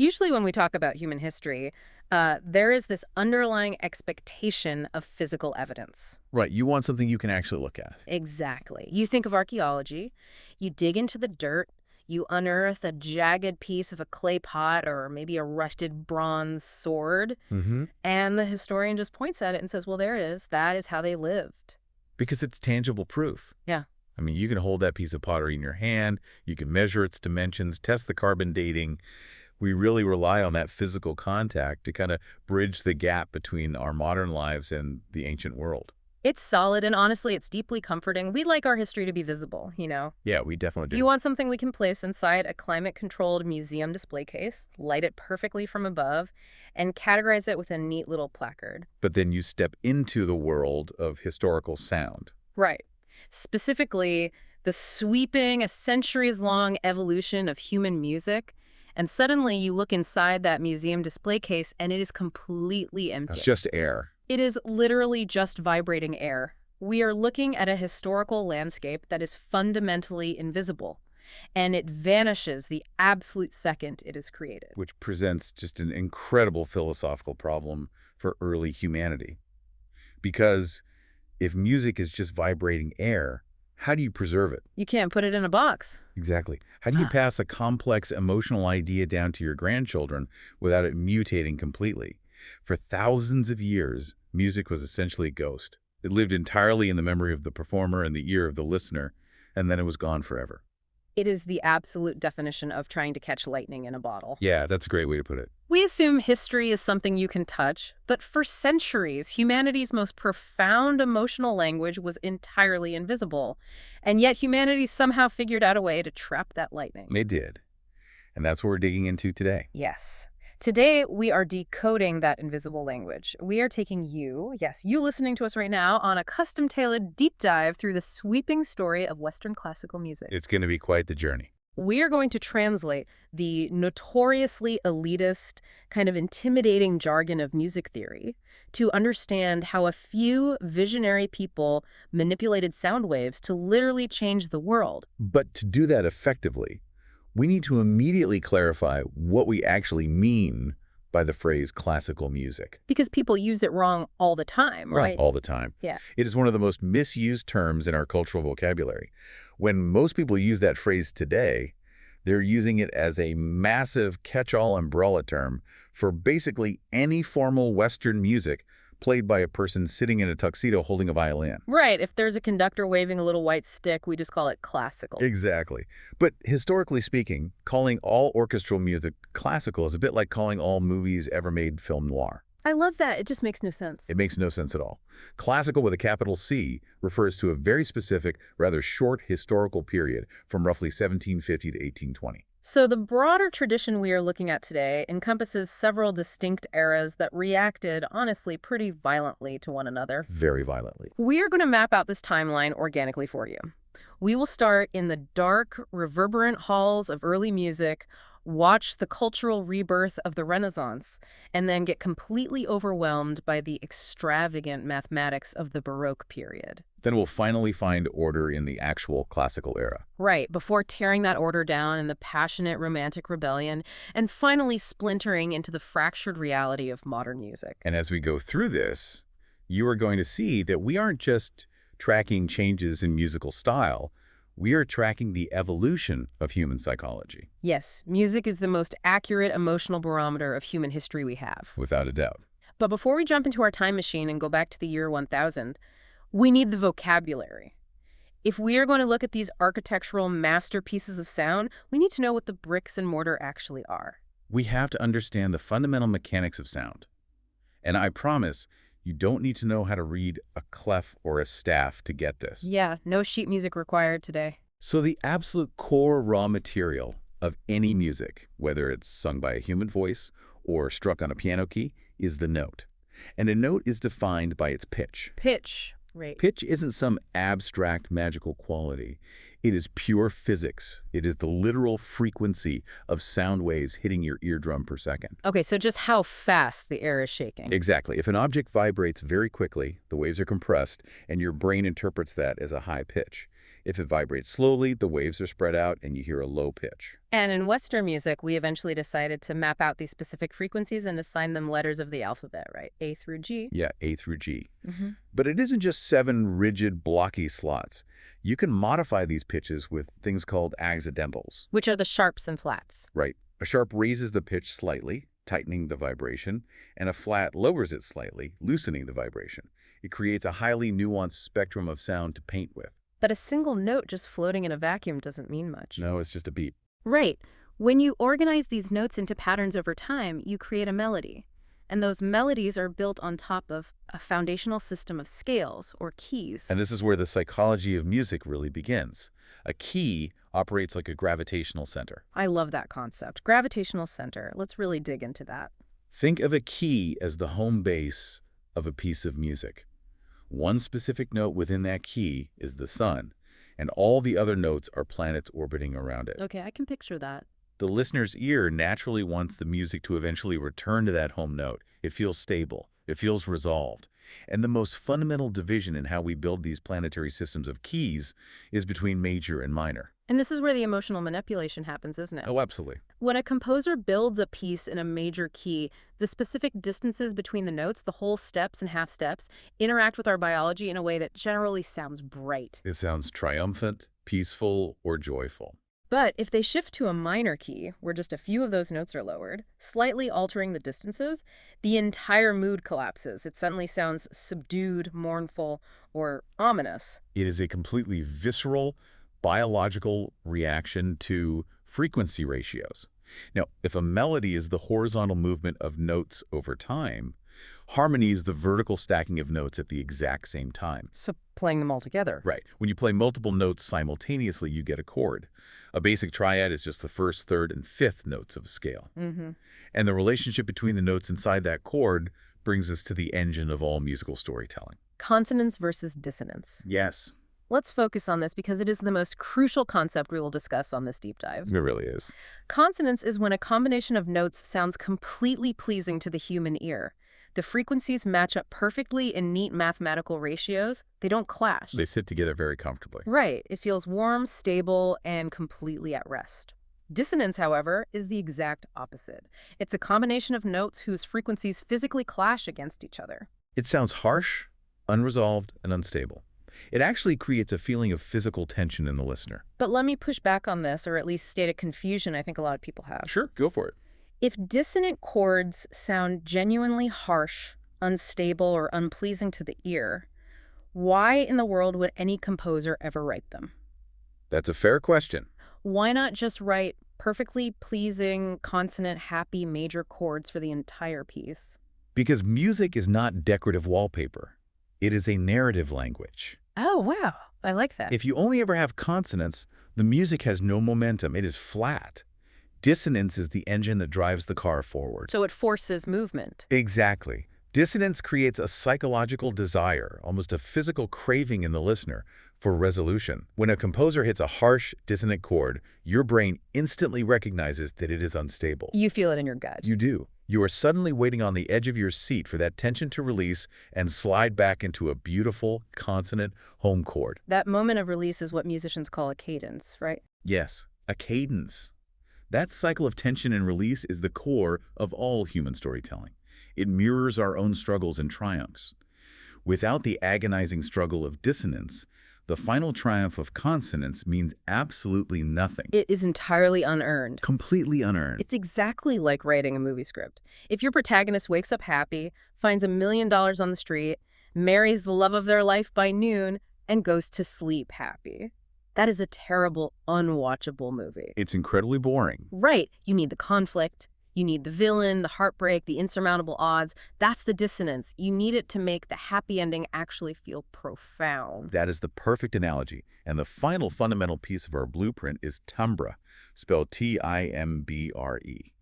Usually when we talk about human history, there is this underlying expectation of physical evidence. Right, you want something you can actually look at. Exactly. You think of archaeology, you dig into the dirt, you unearth a jagged piece of a clay pot or maybe a rusted bronze sword, Mm-hmm. and the historian just points at it and says, well, there it is. That is how they lived. Because it's tangible proof. Yeah. I mean, you can hold that piece of pottery in your hand, you can measure its dimensions, test the carbon dating. We really rely on that physical contact to kind of bridge the gap between our modern lives and the ancient world. It's solid, and honestly, it's deeply comforting. We like our history to be visible, you know? Yeah, we definitely You do. want something we can place inside a climate-controlled museum display case, light it perfectly from above, and categorize it with a neat little placard. But then you step into the world of historical sound. Right. Specifically, the sweeping, a centuries-long evolution of human music, and suddenly you look inside that museum display case and it is completely empty. It's just air. It is literally just vibrating air. We are looking at a historical landscape that is fundamentally invisible, and it vanishes the absolute second it is created. Which presents just an incredible philosophical problem for early humanity. Because if music is just vibrating air, how do you preserve it? You can't put it in a box. Exactly. How do you pass a complex emotional idea down to your grandchildren without it mutating completely? For thousands of years, music was essentially a ghost. It lived entirely in the memory of the performer and the ear of the listener, and then it was gone forever. It is the absolute definition of trying to catch lightning in a bottle. Yeah, that's a great way to put it. We assume history is something you can touch, but for centuries, humanity's most profound emotional language was entirely invisible. And yet humanity somehow figured out a way to trap that lightning. They did. And that's what we're digging into today. Yes. Today, we are decoding that invisible language. We are taking you, yes, you listening to us right now, on a custom-tailored deep dive through the sweeping story of Western classical music. It's going to be quite the journey. We are going to translate the notoriously elitist, kind of intimidating jargon of music theory to understand how a few visionary people manipulated sound waves to literally change the world. But to do that effectively, we need to immediately clarify what we actually mean by the phrase classical music. Because people use it wrong all the time, right? All the time. Yeah. It is one of the most misused terms in our cultural vocabulary. When most people use that phrase today, they're using it as a massive catch-all umbrella term for basically any formal Western music played by a person sitting in a tuxedo holding a violin. Right. If there's a conductor waving a little white stick, we just call it classical. Exactly. But historically speaking, calling all orchestral music classical is a bit like calling all movies ever made film noir. I love that. It just makes no sense. It makes no sense at all. Classical with a capital C refers to a very specific, rather short historical period from roughly 1750 to 1820. So the broader tradition we are looking at today encompasses several distinct eras that reacted, honestly, pretty violently to one another. Very violently. We are going to map out this timeline organically for you. We will start in the dark, reverberant halls of early music, watch the cultural rebirth of the Renaissance, and then get completely overwhelmed by the extravagant mathematics of the Baroque period. Then we'll finally find order in the actual classical era. Right, before tearing that order down in the passionate romantic rebellion, and finally splintering into the fractured reality of modern music. And as we go through this, you are going to see that we aren't just tracking changes in musical style, we are tracking the evolution of human psychology. Yes, music is the most accurate emotional barometer of human history we have. Without a doubt. But before we jump into our time machine and go back to the year 1000, we need the vocabulary. If we are going to look at these architectural masterpieces of sound, we need to know what the bricks and mortar actually are. We have to understand the fundamental mechanics of sound. And I promise, you don't need to know how to read a clef or a staff to get this. Yeah, no sheet music required today. So the absolute core raw material of any music, whether it's sung by a human voice or struck on a piano key, is the note. And a note is defined by its pitch. Pitch. Right. Pitch isn't some abstract magical quality. It is pure physics. It is the literal frequency of sound waves hitting your eardrum per second. Okay, so just how fast the air is shaking. Exactly. If an object vibrates very quickly, the waves are compressed, and your brain interprets that as a high pitch. If it vibrates slowly, the waves are spread out and you hear a low pitch. And in Western music, we eventually decided to map out these specific frequencies and assign them letters of the alphabet, right? A through G. Yeah, A through G. Hmm. But it isn't just 7 rigid, blocky slots. You can modify these pitches with things called accidentals. Which are the sharps and flats. Right. A sharp raises the pitch slightly, tightening the vibration, and a flat lowers it slightly, loosening the vibration. It creates a highly nuanced spectrum of sound to paint with. But a single note just floating in a vacuum doesn't mean much. No, it's just a beat. Right. When you organize these notes into patterns over time, you create a melody. And those melodies are built on top of a foundational system of scales, or keys. And this is where the psychology of music really begins. A key operates like a gravitational center. I love that concept. Gravitational center. Let's really dig into that. Think of a key as the home base of a piece of music. One specific note within that key is the sun, and all the other notes are planets orbiting around it. Okay, I can picture that. The listener's ear naturally wants the music to eventually return to that home note. It feels stable. It feels resolved. And the most fundamental division in how we build these planetary systems of keys is between major and minor. And this is where the emotional manipulation happens, isn't it? Oh, absolutely. When a composer builds a piece in a major key, the specific distances between the notes, the whole steps and half steps, interact with our biology in a way that generally sounds bright. It sounds triumphant, peaceful, or joyful. But if they shift to a minor key, where just a few of those notes are lowered, slightly altering the distances, the entire mood collapses. It suddenly sounds subdued, mournful, or ominous. It is a completely visceral, biological reaction to frequency ratios. Now, if a melody is the horizontal movement of notes over time, harmony is the vertical stacking of notes at the exact same time. So playing them all together. Right. When you play multiple notes simultaneously, you get a chord. A basic triad is just the first, third, and fifth notes of a scale. Mm-hmm. And the relationship between the notes inside that chord brings us to the engine of all musical storytelling. Consonance versus dissonance. Yes, Let's focus on this because it is the most crucial concept we will discuss on this deep dive. it really is. Consonance is when a combination of notes sounds completely pleasing to the human ear. The frequencies match up perfectly in neat mathematical ratios. They don't clash. They sit together very comfortably. Right. It feels warm, stable, and completely at rest. Dissonance, however, is the exact opposite. It's a combination of notes whose frequencies physically clash against each other. It sounds harsh, unresolved, and unstable. It actually creates a feeling of physical tension in the listener. But let me push back on this, or at least state a confusion I think a lot of people have. Sure, go for it. If dissonant chords sound genuinely harsh, unstable, or unpleasing to the ear, why in the world would any composer ever write them? That's a fair question. Why not just write perfectly pleasing, consonant-happy major chords for the entire piece? Because music is not decorative wallpaper. It is a narrative language. Oh, wow. I like that. If you only ever have consonants, the music has no momentum. It is flat. Dissonance is the engine that drives the car forward. So it forces movement. Exactly. Dissonance creates a psychological desire, almost a physical craving in the listener, for resolution. When a composer hits a harsh, dissonant chord, your brain instantly recognizes that it is unstable. You feel it in your gut. You do. You are suddenly waiting on the edge of your seat for that tension to release and slide back into a beautiful, consonant home chord. That moment of release is what musicians call a cadence, right? Yes, a cadence. That cycle of tension and release is the core of all human storytelling. It mirrors our own struggles and triumphs. Without the agonizing struggle of dissonance, the final triumph of consonance means absolutely nothing. It is entirely unearned. Completely unearned. It's exactly like writing a movie script. If your protagonist wakes up happy, finds $1 million on the street, marries the love of their life by noon, and goes to sleep happy, that is a terrible, unwatchable movie. It's incredibly boring. Right. You need the conflict. You need the villain, the heartbreak, the insurmountable odds. That's the dissonance. You need it to make the happy ending actually feel profound. That is the perfect analogy. And the final fundamental piece of our blueprint is timbre, spelled T-I-M-B-R-E.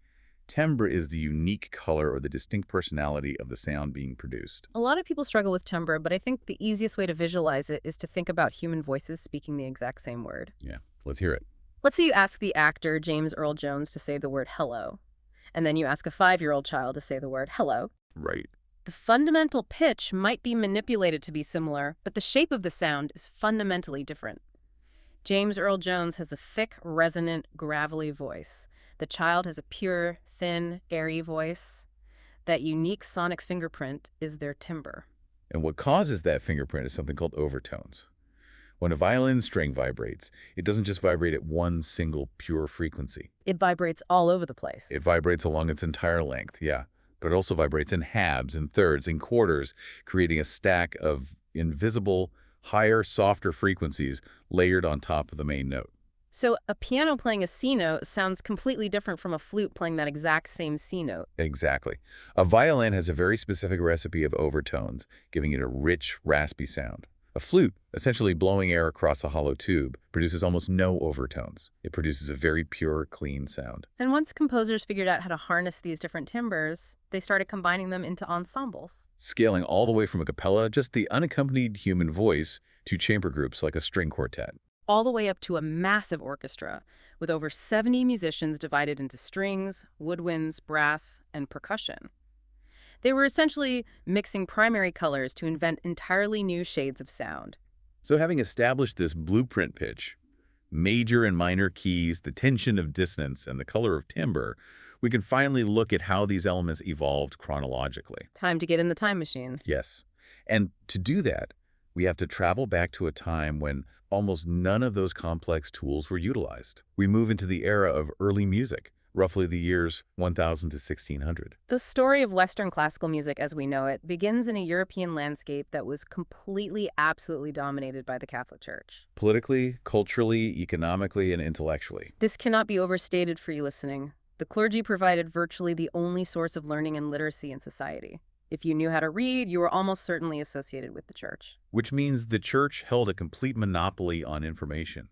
Timbre is the unique color or the distinct personality of the sound being produced. A lot of people struggle with timbre, but I think the easiest way to visualize it is to think about human voices speaking the exact same word. Yeah, let's hear it. Let's say you ask the actor James Earl Jones to say the word hello, and then you ask a 5-year-old child to say the word hello. Right. The fundamental pitch might be manipulated to be similar, but the shape of the sound is fundamentally different. James Earl Jones has a thick, resonant, gravelly voice. The child has a pure, thin, airy voice. That unique sonic fingerprint is their timbre. And what causes that fingerprint is something called overtones. When a violin string vibrates, it doesn't just vibrate at one single pure frequency. It vibrates all over the place. It vibrates along its entire length, yeah. But it also vibrates in halves and thirds and quarters, creating a stack of invisible, higher, softer frequencies layered on top of the main note. So a piano playing a C note sounds completely different from a flute playing that exact same C note. Exactly. A violin has a very specific recipe of overtones, giving it a rich, raspy sound. A flute, essentially blowing air across a hollow tube, produces almost no overtones. It produces a very pure, clean sound. And once composers figured out how to harness these different timbres, they started combining them into ensembles. Scaling all the way from a cappella, just the unaccompanied human voice, to chamber groups like a string quartet. All the way up to a massive orchestra with over 70 musicians divided into strings, woodwinds, brass, and percussion. They were essentially mixing primary colors to invent entirely new shades of sound. So having established this blueprint pitch, major and minor keys, the tension of dissonance, and the color of timbre, we can finally look at how these elements evolved chronologically. Time to get in the time machine. Yes. And to do that, we have to travel back to a time when almost none of those complex tools were utilized. We move into the era of early music, roughly the years 1000 to 1600. The story of Western classical music as we know it begins in a European landscape that was completely, absolutely dominated by the Catholic Church. Politically, culturally, economically, and intellectually. This cannot be overstated for you listening. The clergy provided virtually the only source of learning and literacy in society. If you knew how to read, you were almost certainly associated with the church. Which means the church held a complete monopoly on information.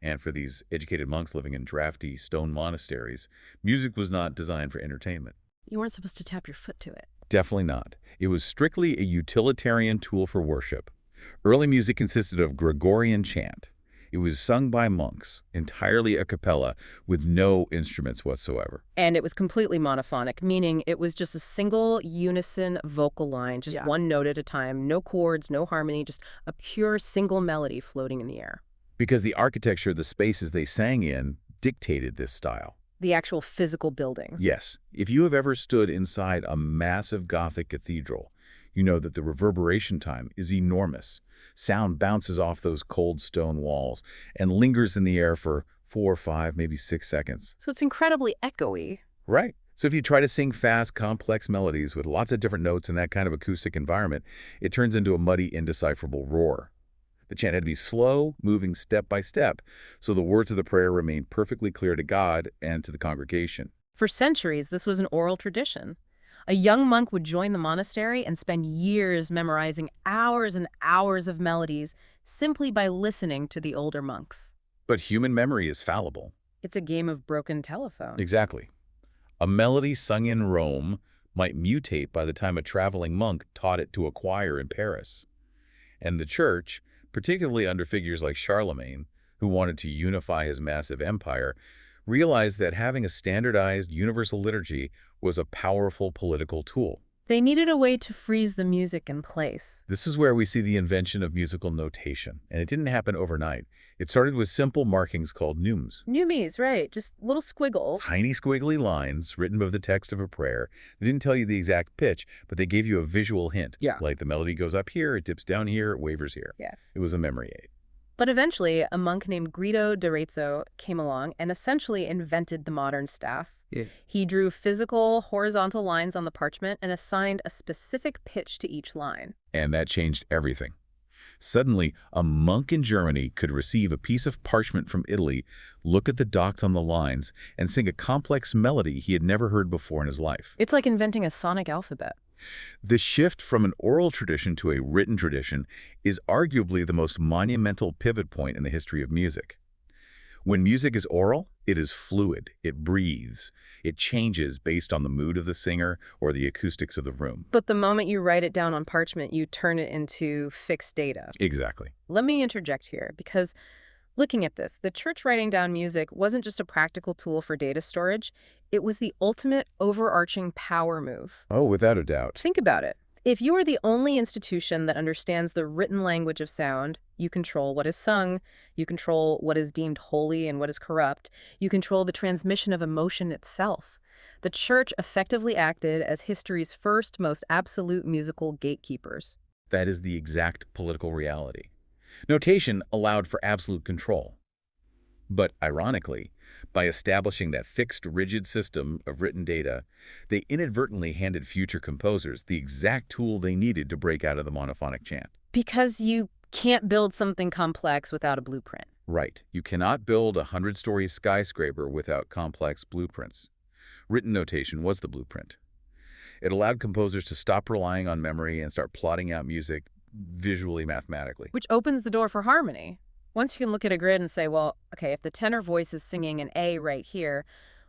And for these educated monks living in drafty stone monasteries, music was not designed for entertainment. You weren't supposed to tap your foot to it. Definitely not. It was strictly a utilitarian tool for worship. Early music consisted of Gregorian chant. It was sung by monks, entirely a cappella, with no instruments whatsoever. And it was completely monophonic, meaning it was just a single unison vocal line, just one note at a time, no chords, no harmony, just a pure single melody floating in the air. Because the architecture of the spaces they sang in dictated this style. The actual physical buildings. Yes. If you have ever stood inside a massive Gothic cathedral, you know that the reverberation time is enormous. Sound bounces off those cold stone walls and lingers in the air for 4, 5, maybe 6 seconds. So it's incredibly echoey. Right. So if you try to sing fast, complex melodies with lots of different notes in that kind of acoustic environment, it turns into a muddy, indecipherable roar. The chant had to be slow, moving step by step, so the words of the prayer remained perfectly clear to God and to the congregation. For centuries, this was an oral tradition. A young monk would join the monastery and spend years memorizing hours and hours of melodies simply by listening to the older monks. But human memory is fallible. It's a game of broken telephone. Exactly. A melody sung in Rome might mutate by the time a traveling monk taught it to a choir in Paris. And the church, particularly under figures like Charlemagne, who wanted to unify his massive empire, realized that having a standardized universal liturgy was a powerful political tool. They needed a way to freeze the music in place. This is where we see the invention of musical notation, and it didn't happen overnight. It started with simple markings called neumes. Neumes, right, just little squiggles. Tiny squiggly lines written above the text of a prayer. They didn't tell you the exact pitch, but they gave you a visual hint. Yeah. Like the melody goes up here, it dips down here, it wavers here. Yeah. It was a memory aid. But eventually, a monk named Guido d'Arezzo came along and essentially invented the modern staff. Yeah. He drew physical, horizontal lines on the parchment and assigned a specific pitch to each line. And that changed everything. Suddenly, a monk in Germany could receive a piece of parchment from Italy, look at the dots on the lines, and sing a complex melody he had never heard before in his life. It's like inventing a sonic alphabet. The shift from an oral tradition to a written tradition is arguably the most monumental pivot point in the history of music. When music is oral, it is fluid, it breathes, it changes based on the mood of the singer or the acoustics of the room. But the moment you write it down on parchment, you turn it into fixed data. Exactly. Let me interject here, because looking at this, the church writing down music wasn't just a practical tool for data storage, it was the ultimate overarching power move. Oh, without a doubt. Think about it. If you are the only institution that understands the written language of sound, you control what is sung, you control what is deemed holy and what is corrupt, you control the transmission of emotion itself. The church effectively acted as history's first, most absolute musical gatekeepers. That is the exact political reality. Notation allowed for absolute control. But ironically, by establishing that fixed, rigid system of written data, they inadvertently handed future composers the exact tool they needed to break out of the monophonic chant. Because you can't build something complex without a blueprint. Right. You cannot build a 100-story skyscraper without complex blueprints. Written notation was the blueprint. It allowed composers to stop relying on memory and start plotting out music visually, mathematically. Which opens the door for harmony. Once you can look at a grid and say, well, okay, if the tenor voice is singing an A right here,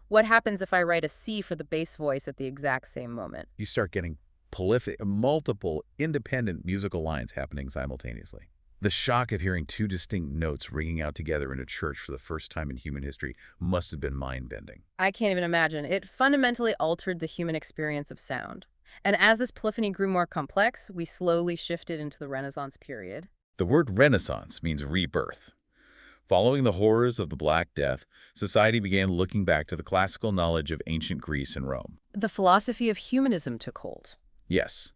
what happens if I write a C for the bass voice at the exact same moment? You start getting prolific, multiple independent musical lines happening simultaneously. The shock of hearing two distinct notes ringing out together in a church for the first time in human history must have been mind-bending. I can't even imagine. It fundamentally altered the human experience of sound. And as this polyphony grew more complex, we slowly shifted into the Renaissance period. The word Renaissance means rebirth. Following the horrors of the Black Death, society began looking back to the classical knowledge of ancient Greece and Rome. The philosophy of humanism took hold. Yes,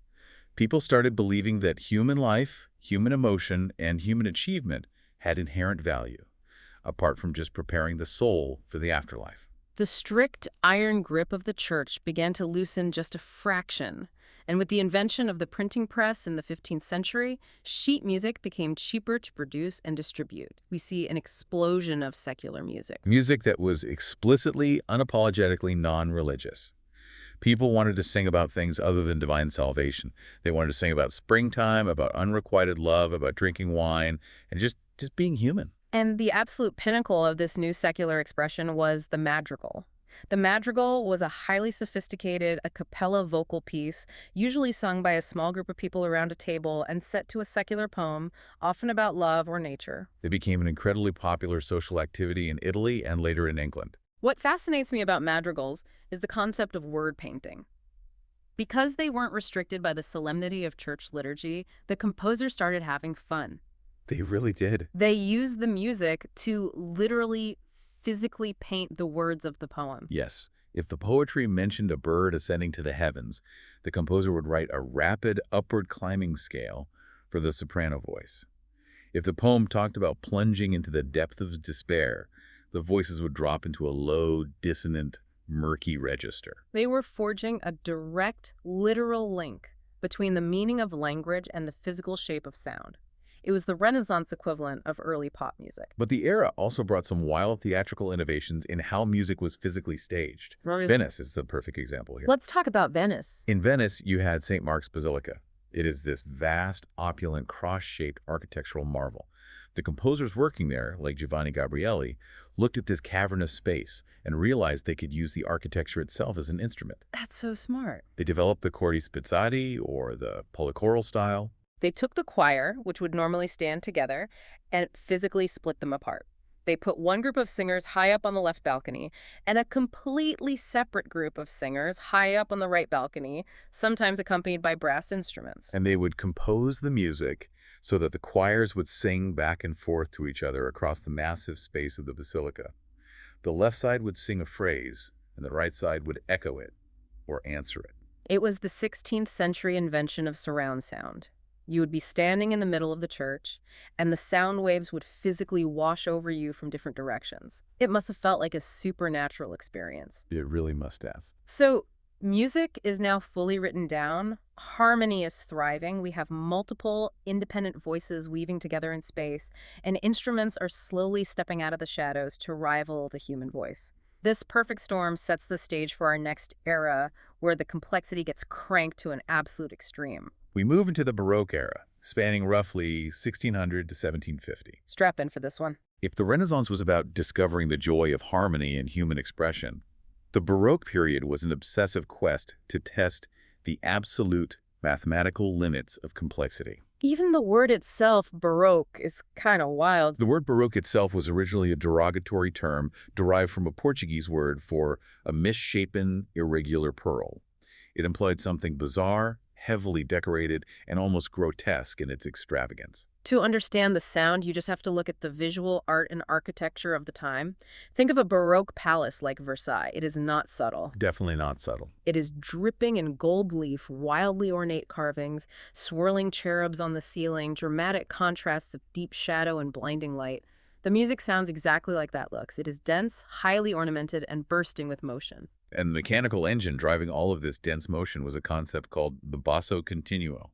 people started believing that human life, human emotion, and human achievement had inherent value, apart from just preparing the soul for the afterlife. The strict iron grip of the church began to loosen just a fraction. And with the invention of the printing press in the 15th century, sheet music became cheaper to produce and distribute. We see an explosion of secular music. Music that was explicitly, unapologetically non-religious. People wanted to sing about things other than divine salvation. They wanted to sing about springtime, about unrequited love, about drinking wine, and just being human. And the absolute pinnacle of this new secular expression was the madrigal. The madrigal was a highly sophisticated a cappella vocal piece, usually sung by a small group of people around a table and set to a secular poem, often about love or nature. They became an incredibly popular social activity in Italy and later in England. What fascinates me about madrigals is the concept of word painting. Because they weren't restricted by the solemnity of church liturgy, the composer started having fun. They really did. They used the music to literally physically paint the words of the poem. Yes. If the poetry mentioned a bird ascending to the heavens, the composer would write a rapid upward climbing scale for the soprano voice. If the poem talked about plunging into the depth of despair, the voices would drop into a low, dissonant, murky register. They were forging a direct, literal link between the meaning of language and the physical shape of sound. It was the Renaissance equivalent of early pop music. But the era also brought some wild theatrical innovations in how music was physically staged. Right. Venice is the perfect example here. Let's talk about Venice. In Venice, you had St. Mark's Basilica. It is this vast, opulent, cross-shaped architectural marvel. The composers working there, like Giovanni Gabrieli, looked at this cavernous space and realized they could use the architecture itself as an instrument. That's so smart. They developed the cordi spizzati, or the polychoral style. They took the choir, which would normally stand together, and physically split them apart. They put one group of singers high up on the left balcony and a completely separate group of singers high up on the right balcony, sometimes accompanied by brass instruments. And they would compose the music so that the choirs would sing back and forth to each other across the massive space of the basilica. The left side would sing a phrase, and the right side would echo it or answer it. It was the 16th century invention of surround sound. You would be standing in the middle of the church, and the sound waves would physically wash over you from different directions. It must have felt like a supernatural experience. It really must have. So, music is now fully written down. Harmony is thriving. We have multiple independent voices weaving together in space, and instruments are slowly stepping out of the shadows to rival the human voice. This perfect storm sets the stage for our next era, where the complexity gets cranked to an absolute extreme. We move into the Baroque era, spanning roughly 1600 to 1750. Strap in for this one. If the Renaissance was about discovering the joy of harmony and human expression, the Baroque period was an obsessive quest to test the absolute mathematical limits of complexity. Even the word itself, Baroque, is kind of wild. The word Baroque itself was originally a derogatory term derived from a Portuguese word for a misshapen, irregular pearl. It implied something bizarre, heavily decorated and almost grotesque in its extravagance. To understand the sound, you just have to look at the visual art and architecture of the time. Think of a Baroque palace like Versailles. It is not subtle. Definitely not subtle. It is dripping in gold leaf, wildly ornate carvings, swirling cherubs on the ceiling, dramatic contrasts of deep shadow and blinding light. The music sounds exactly like that looks. It is dense, highly ornamented, and bursting with motion. And the mechanical engine driving all of this dense motion was a concept called the basso continuo.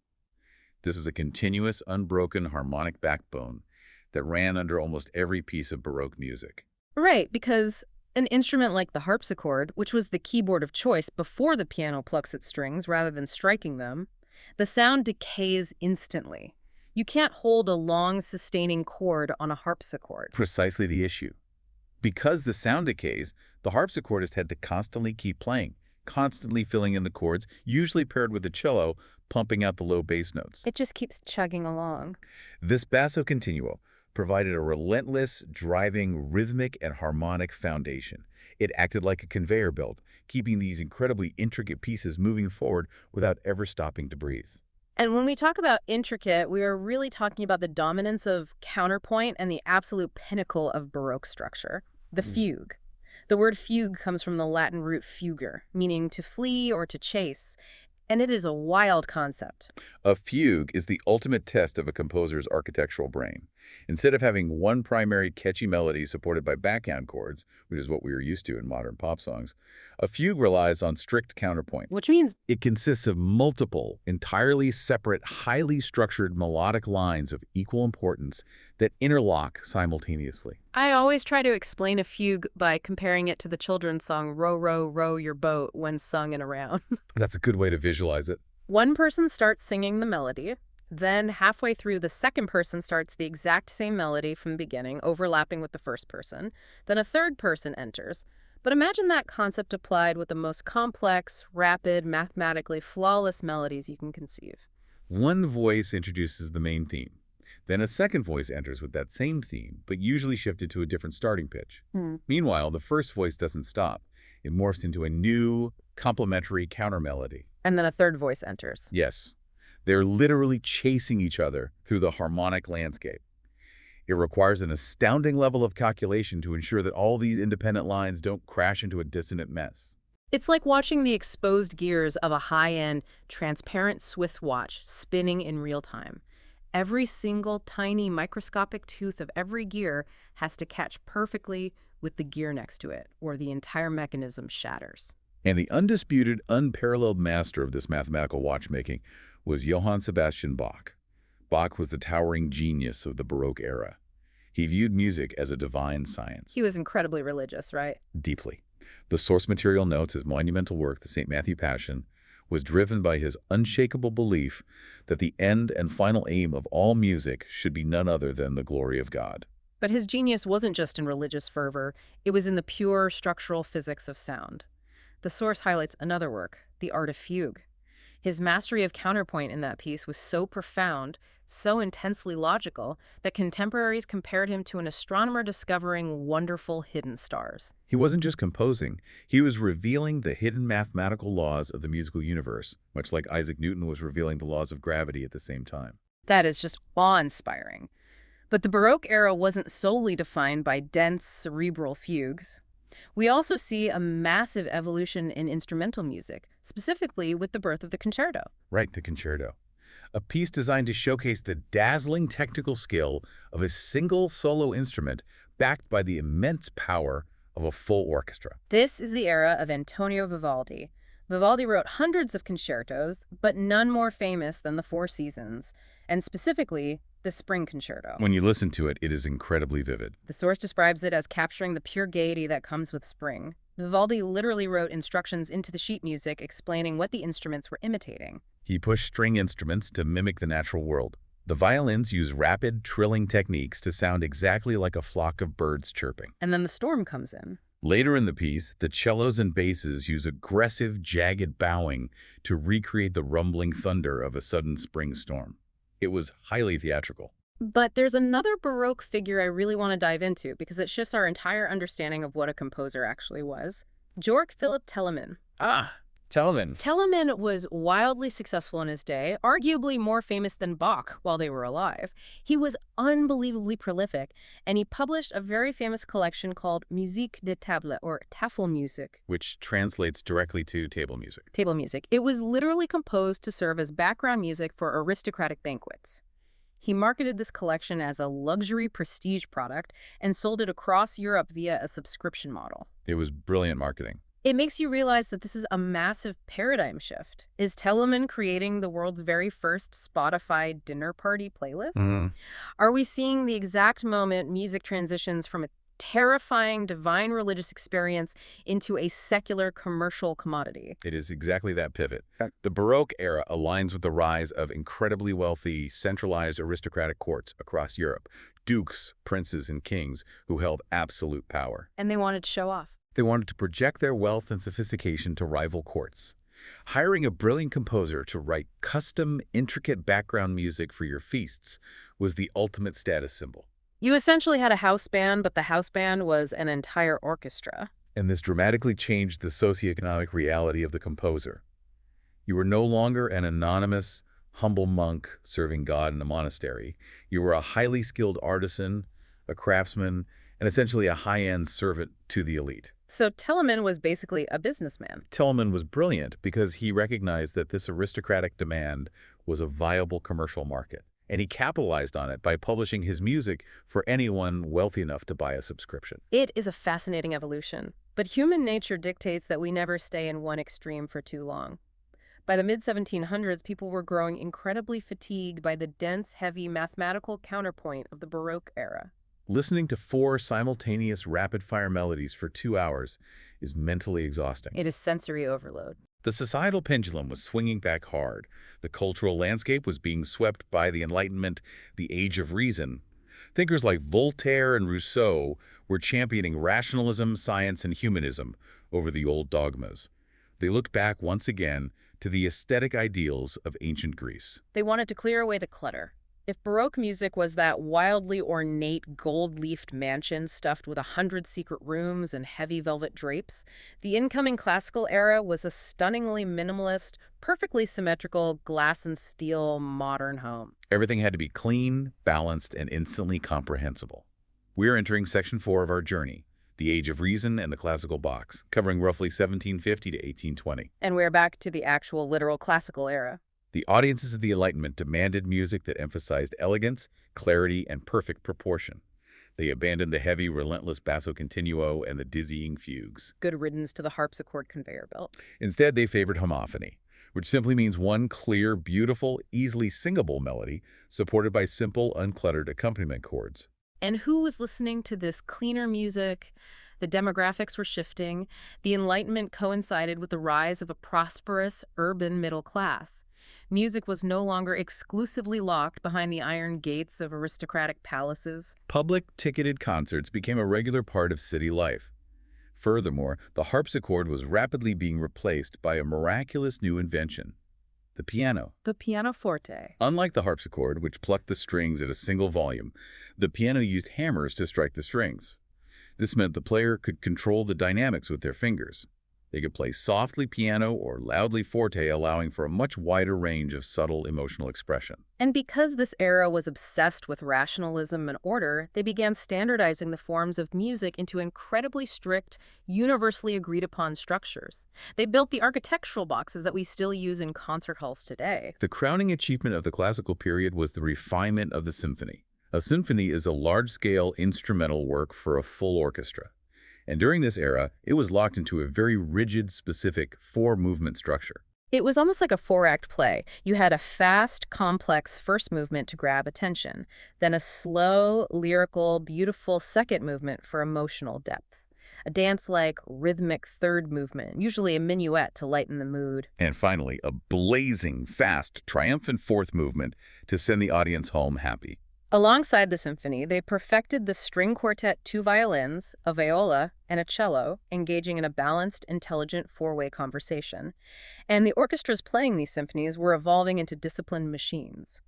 This is a continuous, unbroken harmonic backbone that ran under almost every piece of Baroque music. Right, because an instrument like the harpsichord, which was the keyboard of choice before the piano plucks its strings rather than striking them, the sound decays instantly. You can't hold a long, sustaining chord on a harpsichord. Precisely the issue. Because the sound decays, the harpsichordist had to constantly keep playing, constantly filling in the chords, usually paired with the cello, pumping out the low bass notes. It just keeps chugging along. This basso continuo provided a relentless, driving, rhythmic, and harmonic foundation. It acted like a conveyor belt, keeping these incredibly intricate pieces moving forward without ever stopping to breathe. And when we talk about intricate, we are really talking about the dominance of counterpoint and the absolute pinnacle of Baroque structure, the fugue. The word fugue comes from the Latin root fugere, meaning to flee or to chase, and it is a wild concept. A fugue is the ultimate test of a composer's architectural brain. Instead of having one primary catchy melody supported by background chords, which is what we are used to in modern pop songs, a fugue relies on strict counterpoint. Which means It consists of multiple, entirely separate, highly structured melodic lines of equal importance that interlock simultaneously. I always try to explain a fugue by comparing it to the children's song Row, Row, Row Your Boat when sung in a round. That's a good way to visualize it. One person starts singing the melody, then halfway through the second person starts the exact same melody from the beginning, overlapping with the first person. Then a third person enters. But imagine that concept applied with the most complex, rapid, mathematically flawless melodies you can conceive. One voice introduces the main theme. Then a second voice enters with that same theme, but usually shifted to a different starting pitch. Meanwhile, the first voice doesn't stop. It morphs into a new, complementary counter melody. And then a third voice enters. Yes, they're literally chasing each other through the harmonic landscape. It requires an astounding level of calculation to ensure that all these independent lines don't crash into a dissonant mess. It's like watching the exposed gears of a high-end, transparent Swiss watch spinning in real time. Every single tiny microscopic tooth of every gear has to catch perfectly with the gear next to it, or the entire mechanism shatters. And the undisputed, unparalleled master of this mathematical watchmaking was Johann Sebastian Bach. Bach was the towering genius of the Baroque era. He viewed music as a divine science. He was incredibly religious, right? Deeply. The source material notes his monumental work, the St. Matthew Passion, was driven by his unshakable belief that the end and final aim of all music should be none other than the glory of God. But his genius wasn't just in religious fervor, it was in the pure structural physics of sound. The source highlights another work, The Art of Fugue. His mastery of counterpoint in that piece was so profound, so intensely logical, that contemporaries compared him to an astronomer discovering wonderful hidden stars. He wasn't just composing, he was revealing the hidden mathematical laws of the musical universe, much like Isaac Newton was revealing the laws of gravity at the same time. That is just awe-inspiring. But the Baroque era wasn't solely defined by dense, cerebral fugues. We also see a massive evolution in instrumental music, specifically with the birth of the concerto. Right, the concerto. A piece designed to showcase the dazzling technical skill of a single solo instrument backed by the immense power of a full orchestra. This is the era of Antonio Vivaldi. Vivaldi wrote hundreds of concertos, but none more famous than the Four Seasons, and specifically the Spring Concerto. When you listen to it, it is incredibly vivid. The source describes it as capturing the pure gaiety that comes with spring. Vivaldi literally wrote instructions into the sheet music explaining what the instruments were imitating. He pushed string instruments to mimic the natural world. The violins use rapid, trilling techniques to sound exactly like a flock of birds chirping. And then the storm comes in. Later in the piece, the cellos and basses use aggressive, jagged bowing to recreate the rumbling thunder of a sudden spring storm. It was highly theatrical. But there's another Baroque figure I really want to dive into because it shifts our entire understanding of what a composer actually was. Georg Philipp Telemann. Ah, Telemann. Telemann was wildly successful in his day, arguably more famous than Bach while they were alive. He was unbelievably prolific, and he published a very famous collection called Musique de Table, or Tafelmusik. Which translates directly to table music. Table music. It was literally composed to serve as background music for aristocratic banquets. He marketed this collection as a luxury prestige product and sold it across Europe via a subscription model. It was brilliant marketing. It makes you realize that this is a massive paradigm shift. Is Telemann creating the world's very first Spotify dinner party playlist? Are we seeing the exact moment music transitions from a terrifying divine religious experience into a secular commercial commodity? It is exactly that pivot. The Baroque era aligns with the rise of incredibly wealthy, centralized aristocratic courts across Europe. Dukes, princes, and kings who held absolute power. And they wanted to show off. They wanted to project their wealth and sophistication to rival courts. Hiring a brilliant composer to write custom, intricate background music for your feasts was the ultimate status symbol. You essentially had a house band, but the house band was an entire orchestra. And this dramatically changed the socioeconomic reality of the composer. You were no longer an anonymous, humble monk serving God in a monastery. You were a highly skilled artisan, a craftsman, and essentially a high-end servant to the elite. So Telemann was basically a businessman. Telemann was brilliant because he recognized that this aristocratic demand was a viable commercial market, and he capitalized on it by publishing his music for anyone wealthy enough to buy a subscription. It is a fascinating evolution, but human nature dictates that we never stay in one extreme for too long. By the mid-1700s, people were growing incredibly fatigued by the dense, heavy mathematical counterpoint of the Baroque era. Listening to 4 simultaneous rapid-fire melodies for 2 hours is mentally exhausting. It is sensory overload. The societal pendulum was swinging back hard. The cultural landscape was being swept by the Enlightenment, the Age of Reason. Thinkers like Voltaire and Rousseau were championing rationalism, science, and humanism over the old dogmas. They looked back once again to the aesthetic ideals of ancient Greece. They wanted to clear away the clutter. If Baroque music was that wildly ornate gold-leafed mansion stuffed with 100 secret rooms and heavy velvet drapes, the incoming classical era was a stunningly minimalist, perfectly symmetrical, glass and steel modern home. Everything had to be clean, balanced, and instantly comprehensible. We're entering Section 4 of our journey, the Age of Reason and the Classical Box, covering roughly 1750 to 1820. And we're back to the actual literal classical era. The audiences of the Enlightenment demanded music that emphasized elegance, clarity, and perfect proportion. They abandoned the heavy, relentless basso continuo and the dizzying fugues. Good riddance to the harpsichord conveyor belt. Instead, they favored homophony, which simply means one clear, beautiful, easily singable melody supported by simple, uncluttered accompaniment chords. And who was listening to this cleaner music? The demographics were shifting. The Enlightenment coincided with the rise of a prosperous, urban middle class. Music was no longer exclusively locked behind the iron gates of aristocratic palaces. Public, ticketed concerts became a regular part of city life. Furthermore, the harpsichord was rapidly being replaced by a miraculous new invention, the piano. The pianoforte. Unlike the harpsichord, which plucked the strings at a single volume, the piano used hammers to strike the strings. This meant the player could control the dynamics with their fingers. They could play softly piano or loudly forte, allowing for a much wider range of subtle emotional expression. And because this era was obsessed with rationalism and order, they began standardizing the forms of music into incredibly strict, universally agreed-upon structures. They built the architectural boxes that we still use in concert halls today. The crowning achievement of the classical period was the refinement of the symphony. A symphony is a large-scale instrumental work for a full orchestra. And during this era, it was locked into a very rigid, specific 4-movement structure. It was almost like a 4-act play. You had a fast, complex first movement to grab attention, then a slow, lyrical, beautiful second movement for emotional depth. A dance-like, rhythmic third movement, usually a minuet to lighten the mood. And finally, a blazing, fast, triumphant fourth movement to send the audience home happy. Alongside the symphony, they perfected the string quartet, 2 violins, a viola, and a cello, engaging in a balanced, intelligent 4-way conversation. And the orchestras playing these symphonies were evolving into disciplined machines.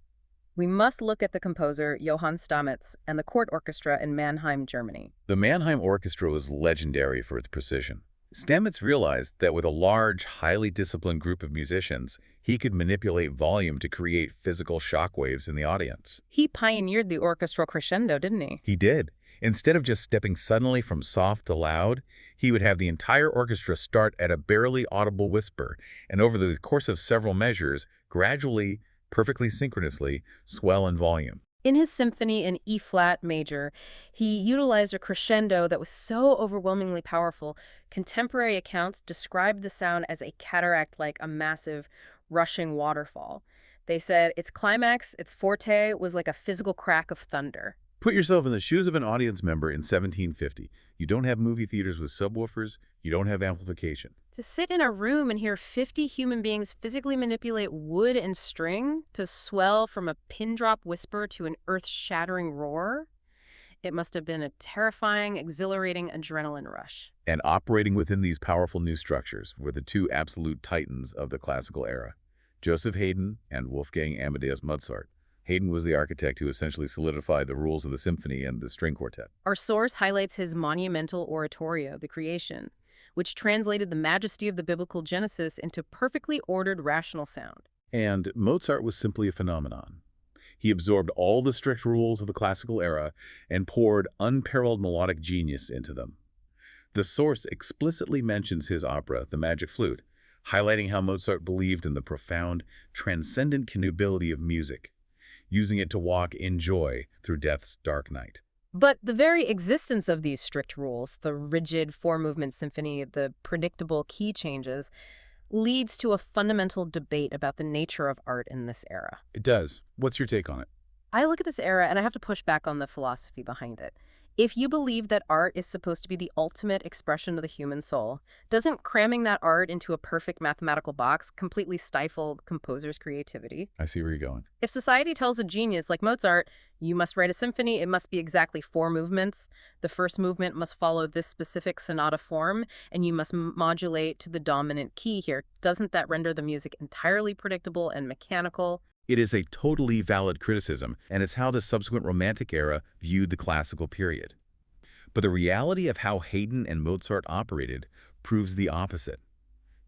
We must look at the composer Johann Stamitz and the court orchestra in Mannheim, Germany. The Mannheim Orchestra was legendary for its precision. Stamets realized that with a large, highly disciplined group of musicians, he could manipulate volume to create physical shockwaves in the audience. He pioneered the orchestral crescendo, didn't he? He did. Instead of just stepping suddenly from soft to loud, he would have the entire orchestra start at a barely audible whisper, and over the course of several measures, gradually, perfectly synchronously, swell in volume. In his symphony in E-flat major, he utilized a crescendo that was so overwhelmingly powerful, contemporary accounts described the sound as a cataract like a massive, rushing waterfall. They said its climax, its forte, was like a physical crack of thunder. Put yourself in the shoes of an audience member in 1750. You don't have movie theaters with subwoofers. You don't have amplification. To sit in a room and hear 50 human beings physically manipulate wood and string to swell from a pin drop whisper to an earth-shattering roar, it must have been a terrifying, exhilarating adrenaline rush. And operating within these powerful new structures were the two absolute titans of the classical era, Joseph Haydn and Wolfgang Amadeus Mozart. Haydn was the architect who essentially solidified the rules of the symphony and the string quartet. Our source highlights his monumental oratorio, The Creation, which translated the majesty of the biblical Genesis into perfectly ordered rational sound. And Mozart was simply a phenomenon. He absorbed all the strict rules of the classical era and poured unparalleled melodic genius into them. The source explicitly mentions his opera, The Magic Flute, highlighting how Mozart believed in the profound, transcendent nobility of music, using it to walk in joy through death's dark night. But the very existence of these strict rules, the rigid four-movement symphony, the predictable key changes, leads to a fundamental debate about the nature of art in this era. It does. What's your take on it? I look at this era and I have to push back on the philosophy behind it. If you believe that art is supposed to be the ultimate expression of the human soul, doesn't cramming that art into a perfect mathematical box completely stifle the composer's creativity? I see where you're going. If society tells a genius like Mozart, you must write a symphony, it must be exactly four movements, the first movement must follow this specific sonata form, and you must modulate to the dominant key here, doesn't that render the music entirely predictable and mechanical? It is a totally valid criticism, and it's how the subsequent Romantic era viewed the classical period. But the reality of how Haydn and Mozart operated proves the opposite.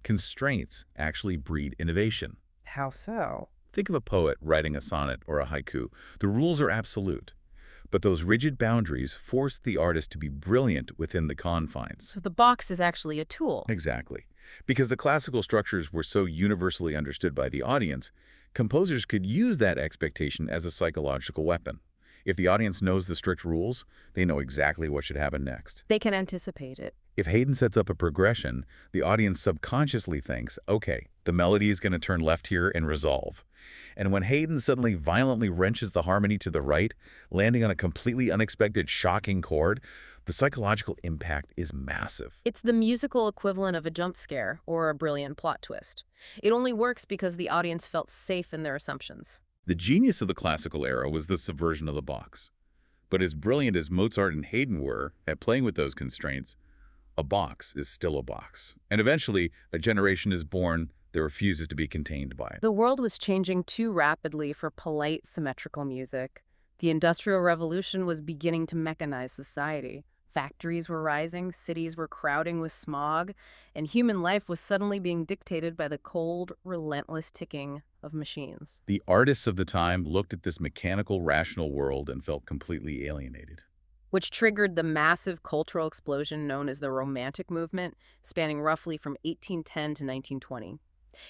Constraints actually breed innovation. How so? Think of a poet writing a sonnet or a haiku. The rules are absolute, but those rigid boundaries force the artist to be brilliant within the confines. So the box is actually a tool. Exactly. Because the classical structures were so universally understood by the audience, composers could use that expectation as a psychological weapon. If the audience knows the strict rules, they know exactly what should happen next. They can anticipate it. If Haydn sets up a progression, the audience subconsciously thinks, okay, the melody is going to turn left here and resolve. And when Haydn suddenly violently wrenches the harmony to the right, landing on a completely unexpected, shocking chord, the psychological impact is massive. It's the musical equivalent of a jump scare or a brilliant plot twist. It only works because the audience felt safe in their assumptions. The genius of the classical era was the subversion of the box. But as brilliant as Mozart and Haydn were at playing with those constraints, a box is still a box. And eventually, a generation is born that refuses to be contained by it. The world was changing too rapidly for polite, symmetrical music. The Industrial Revolution was beginning to mechanize society. Factories were rising, cities were crowding with smog, and human life was suddenly being dictated by the cold, relentless ticking of machines. The artists of the time looked at this mechanical, rational world and felt completely alienated. Which triggered the massive cultural explosion known as the Romantic movement, spanning roughly from 1810 to 1920.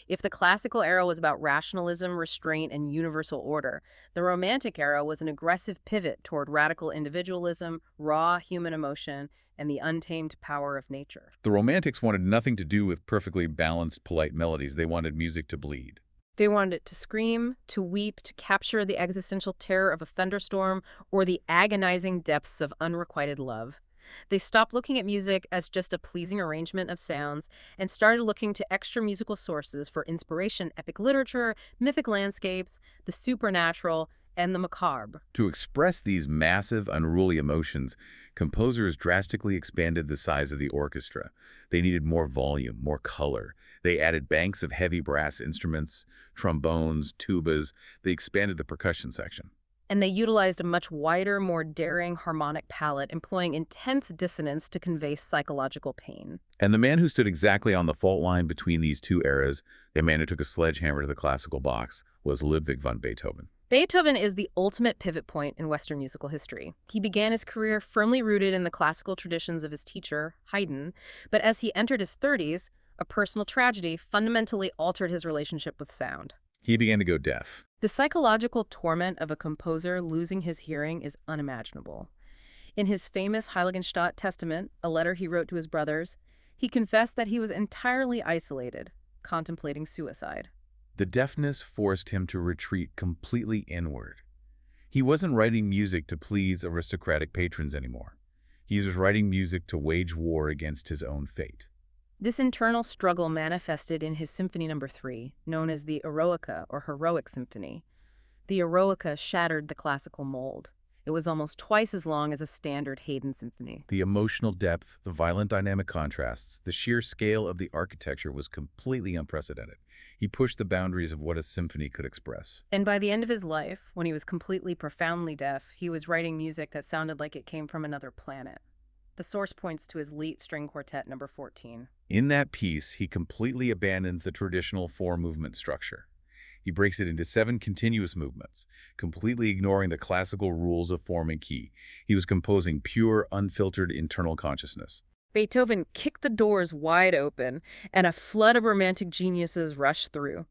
If the classical era was about rationalism, restraint, and universal order, the Romantic era was an aggressive pivot toward radical individualism, raw human emotion, and the untamed power of nature. The Romantics wanted nothing to do with perfectly balanced, polite melodies. They wanted music to bleed. They wanted it to scream, to weep, to capture the existential terror of a thunderstorm or the agonizing depths of unrequited love. They stopped looking at music as just a pleasing arrangement of sounds and started looking to extra musical sources for inspiration, epic literature, mythic landscapes, the supernatural, and the macabre. To express these massive, unruly emotions, composers drastically expanded the size of the orchestra. They needed more volume, more color. They added banks of heavy brass instruments, trombones, tubas. They expanded the percussion section. And they utilized a much wider, more daring harmonic palette, employing intense dissonance to convey psychological pain. And the man who stood exactly on the fault line between these two eras, the man who took a sledgehammer to the classical box, was Ludwig van Beethoven. Beethoven is the ultimate pivot point in Western musical history. He began his career firmly rooted in the classical traditions of his teacher, Haydn, but as he entered his 30s, a personal tragedy fundamentally altered his relationship with sound. He began to go deaf. The psychological torment of a composer losing his hearing is unimaginable. In his famous Heiligenstadt Testament, a letter he wrote to his brothers, he confessed that he was entirely isolated, contemplating suicide. The deafness forced him to retreat completely inward. He wasn't writing music to please aristocratic patrons anymore. He was writing music to wage war against his own fate. This internal struggle manifested in his Symphony No. 3, known as the Eroica or Heroic Symphony. The Eroica shattered the classical mold. It was almost twice as long as a standard Haydn symphony. The emotional depth, the violent dynamic contrasts, the sheer scale of the architecture was completely unprecedented. He pushed the boundaries of what a symphony could express. And by the end of his life, when he was completely profoundly deaf, he was writing music that sounded like it came from another planet. The source points to his Lied String Quartet No. 14. In that piece, he completely abandons the traditional four-movement structure. He breaks it into 7 continuous movements, completely ignoring the classical rules of form and key. He was composing pure, unfiltered internal consciousness. Beethoven kicked the doors wide open, and a flood of romantic geniuses rushed through.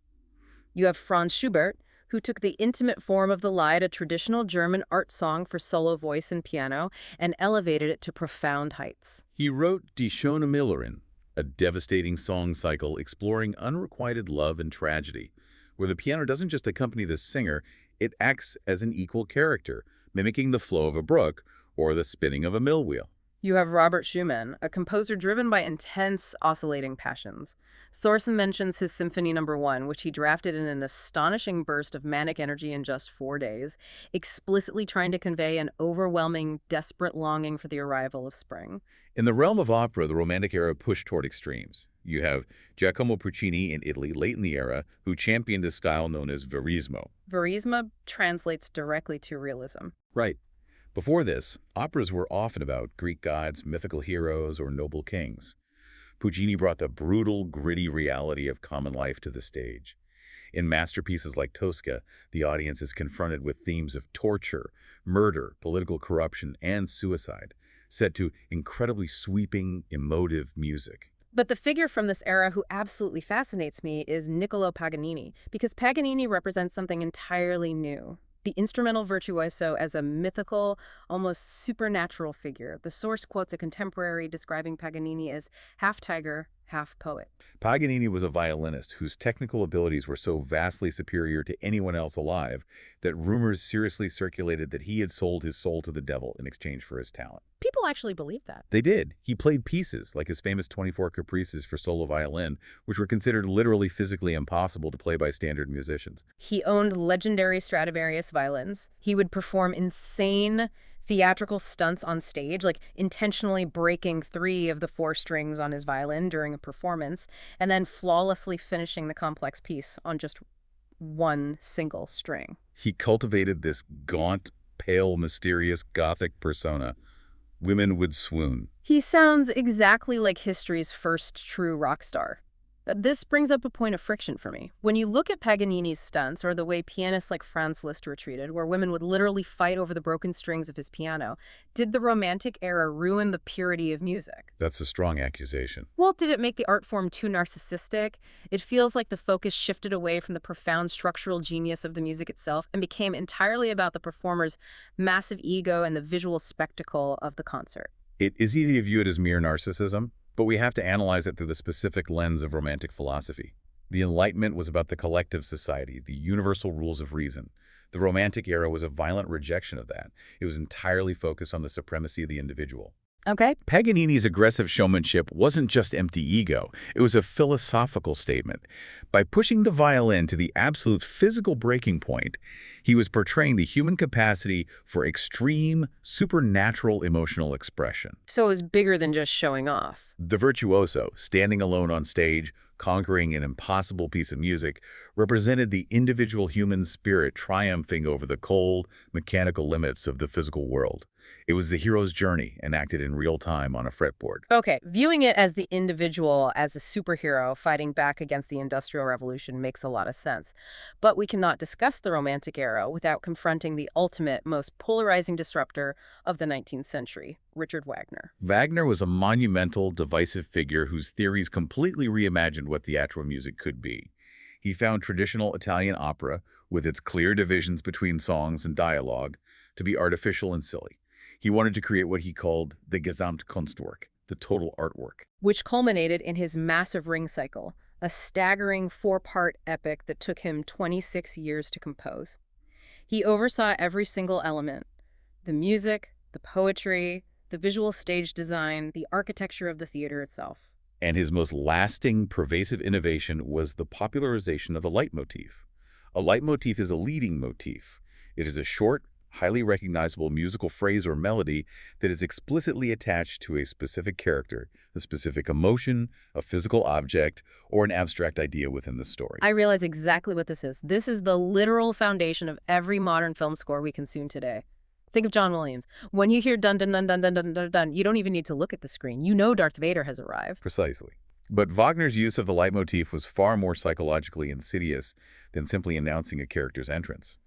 You have Franz Schubert, who took the intimate form of the Lied, a traditional German art song for solo voice and piano, and elevated it to profound heights. He wrote Die Schöne Müllerin, a devastating song cycle exploring unrequited love and tragedy, where the piano doesn't just accompany the singer, it acts as an equal character, mimicking the flow of a brook or the spinning of a mill wheel. You have Robert Schumann, a composer driven by intense, oscillating passions. Source mentions his Symphony No. 1, which he drafted in an astonishing burst of manic energy in just 4 days, explicitly trying to convey an overwhelming, desperate longing for the arrival of spring. In the realm of opera, the Romantic era pushed toward extremes. You have Giacomo Puccini in Italy late in the era, who championed a style known as Verismo. Verismo translates directly to realism. Right. Before this, operas were often about Greek gods, mythical heroes, or noble kings. Puccini brought the brutal, gritty reality of common life to the stage. In masterpieces like Tosca, the audience is confronted with themes of torture, murder, political corruption, and suicide, set to incredibly sweeping, emotive music. But the figure from this era who absolutely fascinates me is Niccolò Paganini, because Paganini represents something entirely new. The instrumental virtuoso as a mythical, almost supernatural figure. The source quotes a contemporary describing Paganini as half tiger, half poet. Paganini was a violinist whose technical abilities were so vastly superior to anyone else alive that rumors seriously circulated that he had sold his soul to the devil in exchange for his talent. People actually believe that. They did. He played pieces, like his famous 24 Caprices for solo violin, which were considered literally physically impossible to play by standard musicians. He owned legendary Stradivarius violins. He would perform insane theatrical stunts on stage, like intentionally breaking 3 of the 4 strings on his violin during a performance, and then flawlessly finishing the complex piece on just 1 single string. He cultivated this gaunt, pale, mysterious Gothic persona. Women would swoon. He sounds exactly like history's first true rock star. This brings up a point of friction for me. When you look at Paganini's stunts, or the way pianists like Franz Liszt retreated, where women would literally fight over the broken strings of his piano, did the Romantic era ruin the purity of music? That's a strong accusation. Well, did it make the art form too narcissistic? It feels like the focus shifted away from the profound structural genius of the music itself and became entirely about the performer's massive ego and the visual spectacle of the concert. It is easy to view it as mere narcissism, but we have to analyze it through the specific lens of Romantic philosophy. The Enlightenment was about the collective society, the universal rules of reason. The Romantic era was a violent rejection of that. It was entirely focused on the supremacy of the individual. Okay. Paganini's aggressive showmanship wasn't just empty ego, it was a philosophical statement. By pushing the violin to the absolute physical breaking point, he was portraying the human capacity for extreme, supernatural emotional expression. So it was bigger than just showing off. The virtuoso, standing alone on stage, conquering an impossible piece of music, represented the individual human spirit triumphing over the cold, mechanical limits of the physical world. It was the hero's journey enacted in real time on a fretboard. Okay, viewing it as the individual, as a superhero fighting back against the Industrial Revolution makes a lot of sense. But we cannot discuss the Romantic era without confronting the ultimate, most polarizing disruptor of the 19th century, Richard Wagner. Wagner was a monumental, divisive figure whose theories completely reimagined what theatrical music could be. He found traditional Italian opera, with its clear divisions between songs and dialogue, to be artificial and silly. He wanted to create what he called the Gesamtkunstwerk, the total artwork. Which culminated in his massive Ring cycle, a staggering four-part epic that took him 26 years to compose. He oversaw every single element: the music, the poetry, the visual stage design, the architecture of the theater itself. And his most lasting, pervasive innovation was the popularization of the leitmotif. A leitmotif is a leading motif. It is a short, highly recognizable musical phrase or melody that is explicitly attached to a specific character, a specific emotion, a physical object, or an abstract idea within the story. I realize exactly what this is. This is the literal foundation of every modern film score we consume today. Think of John Williams. When you hear dun dun dun dun dun dun dun dun, you don't even need to look at the screen. You know Darth Vader has arrived. Precisely. But Wagner's use of the leitmotif was far more psychologically insidious than simply announcing a character's entrance.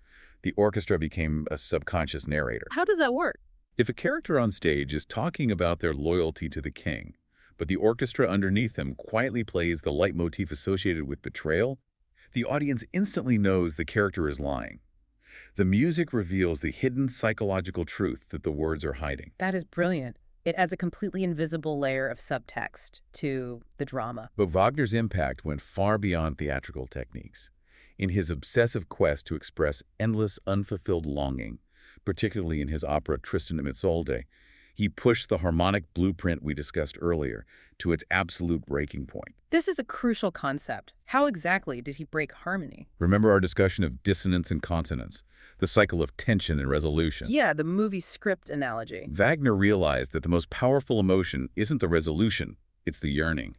The orchestra became a subconscious narrator. How does that work? If a character on stage is talking about their loyalty to the king, but the orchestra underneath them quietly plays the leitmotif associated with betrayal, the audience instantly knows the character is lying. The music reveals the hidden psychological truth that the words are hiding. That is brilliant. It adds a completely invisible layer of subtext to the drama. But Wagner's impact went far beyond theatrical techniques. In his obsessive quest to express endless, unfulfilled longing, particularly in his opera Tristan and Isolde, he pushed the harmonic blueprint we discussed earlier to its absolute breaking point. This is a crucial concept. How exactly did he break harmony? Remember our discussion of dissonance and consonance, the cycle of tension and resolution? Yeah, the movie script analogy. Wagner realized that the most powerful emotion isn't the resolution, it's the yearning.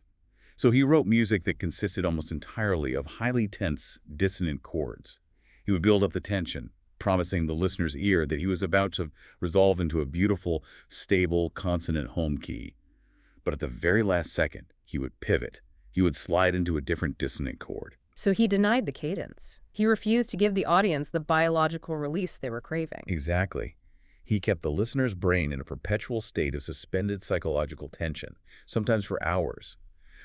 So he wrote music that consisted almost entirely of highly tense, dissonant chords. He would build up the tension, promising the listener's ear that he was about to resolve into a beautiful, stable, consonant home key. But at the very last second, he would pivot. He would slide into a different dissonant chord. So he denied the cadence. He refused to give the audience the biological release they were craving. Exactly. He kept the listener's brain in a perpetual state of suspended psychological tension, sometimes for hours.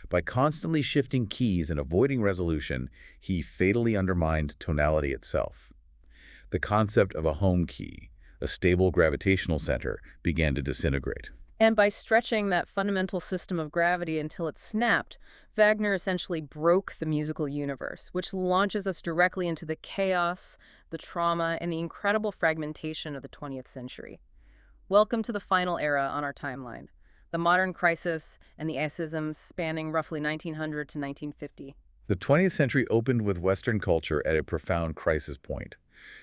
By constantly shifting keys and avoiding resolution, he fatally undermined tonality itself. The concept of a home key, a stable gravitational center, began to disintegrate. And by stretching that fundamental system of gravity until it snapped, Wagner essentially broke the musical universe, which launches us directly into the chaos, the trauma, and the incredible fragmentation of the 20th century. Welcome to the final era on our timeline, the modern crisis and the acisms spanning roughly 1900 to 1950. The 20th century opened with Western culture at a profound crisis point.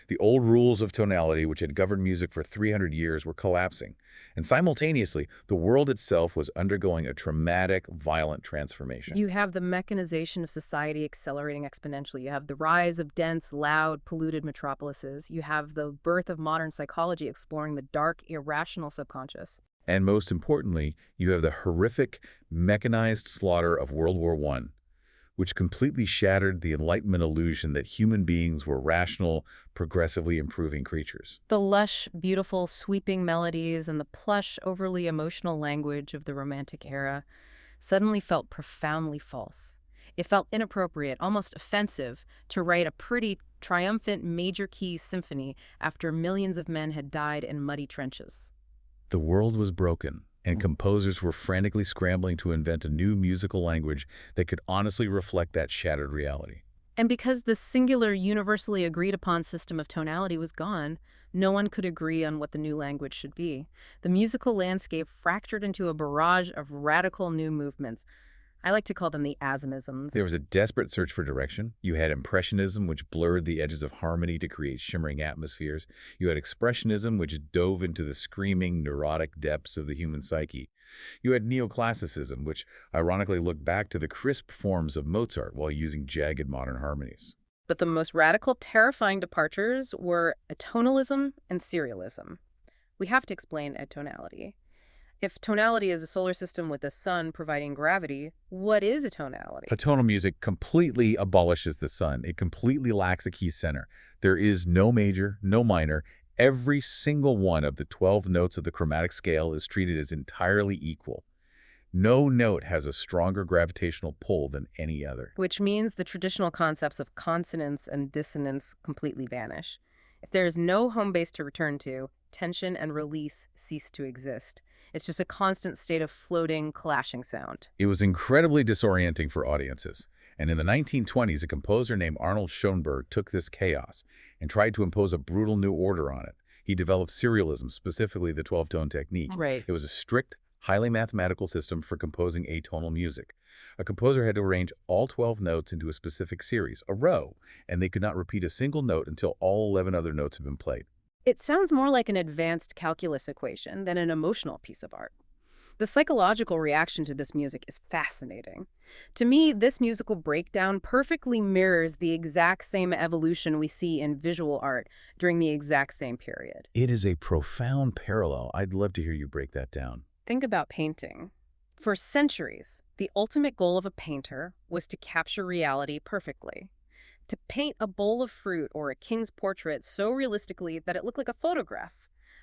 The old rules of tonality, which had governed music for 300 years, were collapsing, and simultaneously, the world itself was undergoing a traumatic, violent transformation. You have the mechanization of society accelerating exponentially. You have the rise of dense, loud, polluted metropolises. You have the birth of modern psychology exploring the dark, irrational subconscious. And most importantly, you have the horrific, mechanized slaughter of World War I, which completely shattered the Enlightenment illusion that human beings were rational, progressively improving creatures. The lush, beautiful, sweeping melodies and the plush, overly emotional language of the Romantic era suddenly felt profoundly false. It felt inappropriate, almost offensive, to write a pretty, triumphant major key symphony after millions of men had died in muddy trenches. The world was broken, and composers were frantically scrambling to invent a new musical language that could honestly reflect that shattered reality. And because the singular, universally agreed upon system of tonality was gone, no one could agree on what the new language should be. The musical landscape fractured into a barrage of radical new movements. I like to call them the azimisms. There was a desperate search for direction. You had Impressionism, which blurred the edges of harmony to create shimmering atmospheres. You had Expressionism, which dove into the screaming, neurotic depths of the human psyche. You had Neoclassicism, which ironically looked back to the crisp forms of Mozart while using jagged modern harmonies. But the most radical, terrifying departures were atonalism and serialism. We have to explain atonality. If tonality is a solar system with the sun providing gravity, what is atonality? Atonal music completely abolishes the sun. It completely lacks a key center. There is no major, no minor. Every single one of the 12 notes of the chromatic scale is treated as entirely equal. No note has a stronger gravitational pull than any other. Which means the traditional concepts of consonance and dissonance completely vanish. If there is no home base to return to, tension and release cease to exist. It's just a constant state of floating, clashing sound. It was incredibly disorienting for audiences. And in the 1920s, a composer named Arnold Schoenberg took this chaos and tried to impose a brutal new order on it. He developed serialism, specifically the 12-tone technique. Right. It was a strict, highly mathematical system for composing atonal music. A composer had to arrange all 12 notes into a specific series, a row, and they could not repeat a single note until all 11 other notes had been played. It sounds more like an advanced calculus equation than an emotional piece of art. The psychological reaction to this music is fascinating. To me, this musical breakdown perfectly mirrors the exact same evolution we see in visual art during the exact same period. It is a profound parallel. I'd love to hear you break that down. Think about painting. For centuries, the ultimate goal of a painter was to capture reality perfectly. To paint a bowl of fruit or a king's portrait so realistically that it looked like a photograph.